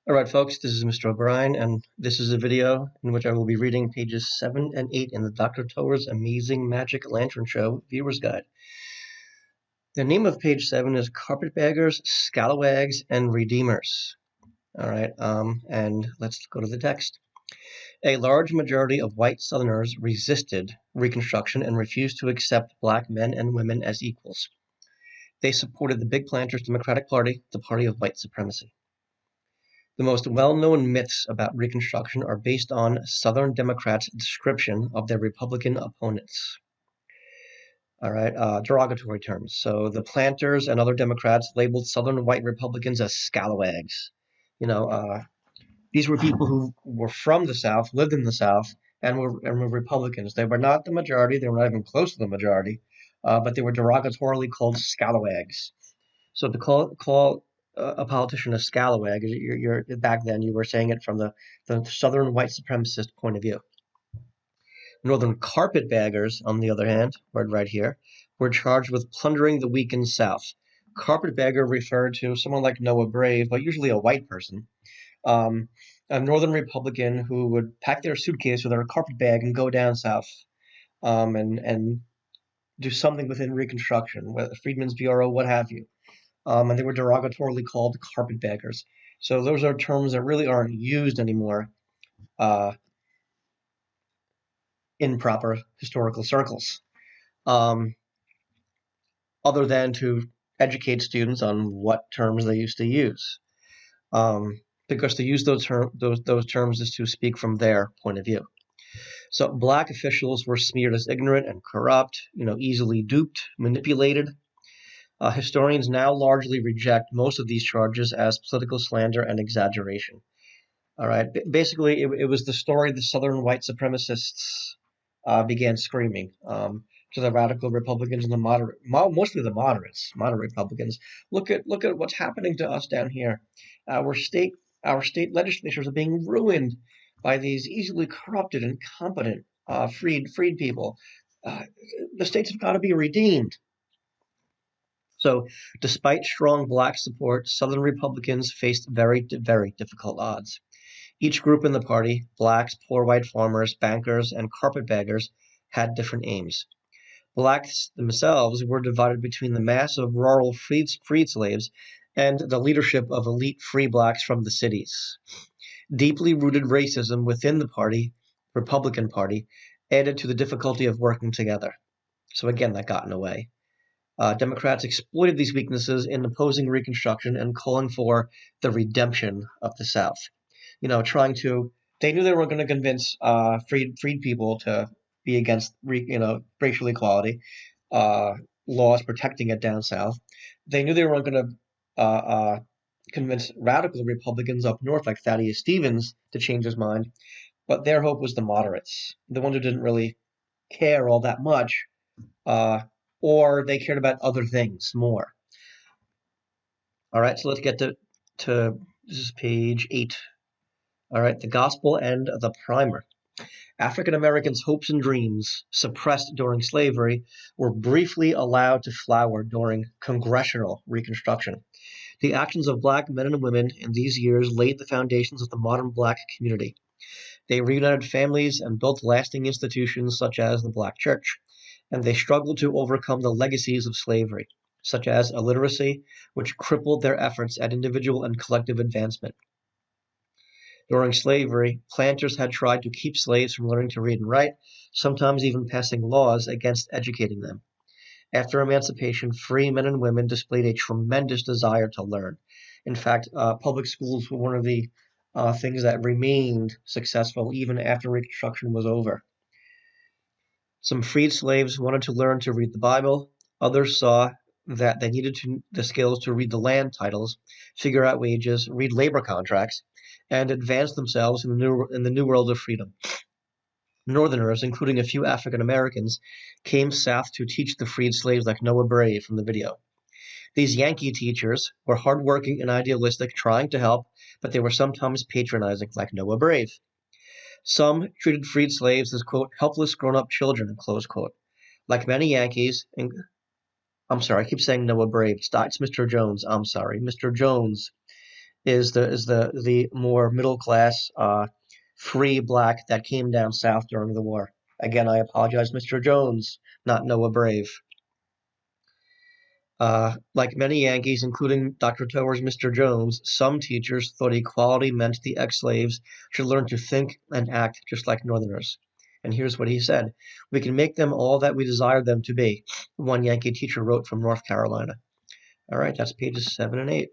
All right, folks, this is Mr. O'Brien, and this is a video in which I will be reading pages 7 and 8 in the Dr. Toer's Amazing Magic Lantern Show Viewer's Guide. The name of page 7 is Carpetbaggers, Scalawags, and Redeemers. All right, and let's go to the text. A large majority of white Southerners resisted Reconstruction and refused to accept black men and women as equals. They supported the Big Planters Democratic Party, the party of white supremacy. The most well-known myths about Reconstruction are based on Southern Democrats' description of their Republican opponents. All right, derogatory terms. So the planters and other Democrats labeled Southern white Republicans as scalawags. These were people who were from the South, lived in the South, and were Republicans. They were not the majority. They were not even close to the majority, but they were derogatorily called scalawags. So to call a politician a scalawag, you're back then you were saying it from the Southern white supremacist point of view. Northern carpetbaggers, on the other hand, word right here, were charged with plundering the weakened South. Carpetbagger referred to someone like Noah Brave, but usually a white person, a Northern Republican who would pack their suitcase with their carpet bag and go down south, and do something within Reconstruction, whether Freedmen's Bureau, what have you. And they were derogatorily called carpetbaggers. So those are terms that really aren't used anymore in proper historical circles, other than to educate students on what terms they used to use, because to use those terms is to speak from their point of view. So black officials were smeared as ignorant and corrupt, easily duped, manipulated. Historians now largely reject most of these charges as political slander and exaggeration. All right, basically, it was the story the Southern white supremacists began screaming to the radical Republicans and the mostly the moderate Republicans. Look at what's happening to us down here. Our state legislatures are being ruined by these easily corrupted, incompetent, freed people. The states have got to be redeemed. So, despite strong black support, Southern Republicans faced very, very difficult odds. Each group in the party, blacks, poor white farmers, bankers, and carpetbaggers, had different aims. Blacks themselves were divided between the mass of rural freed slaves and the leadership of elite free blacks from the cities. Deeply rooted racism within the party, Republican Party, added to the difficulty of working together. So again, that got in the way. Democrats exploited these weaknesses in opposing Reconstruction and calling for the redemption of the South. They knew they were going to convince freed people to be against, racial equality, laws protecting it down south. They knew they weren't going to convince radical Republicans up north like Thaddeus Stevens to change his mind, but their hope was the moderates, the ones who didn't really care all that much, or they cared about other things more. All right, so let's get to this is page 8. All right, the gospel and the primer. African Americans' hopes and dreams, suppressed during slavery, were briefly allowed to flower during congressional Reconstruction. The actions of black men and women in these years laid the foundations of the modern black community. They reunited families and built lasting institutions such as the Black Church, and they struggled to overcome the legacies of slavery, such as illiteracy, which crippled their efforts at individual and collective advancement. During slavery, planters had tried to keep slaves from learning to read and write, sometimes even passing laws against educating them. After emancipation, free men and women displayed a tremendous desire to learn. In fact, public schools were one of the things that remained successful even after Reconstruction was over. Some freed slaves wanted to learn to read the Bible. Others saw that they needed the skills to read the land titles, figure out wages, read labor contracts, and advance themselves in the new world of freedom. Northerners, including a few African Americans, came south to teach the freed slaves like Noah Brave from the video. These Yankee teachers were hardworking and idealistic, trying to help, but they were sometimes patronizing, like Noah Brave. Some treated freed slaves as, quote, helpless grown-up children, close quote. Like many Yankees, I'm sorry, I keep saying Noah Brave. It's Mr. Jones. I'm sorry, Mr. Jones. is the more middle class, free black that came down south during the war. Again, I apologize, Mr. Jones, not Noah Brave. Like many Yankees, including Dr. Toer's Mr. Jones, some teachers thought equality meant the ex-slaves should learn to think and act just like Northerners. And here's what he said: "We can make them all that we desire them to be," one Yankee teacher wrote from North Carolina. All right, that's pages 7 and 8.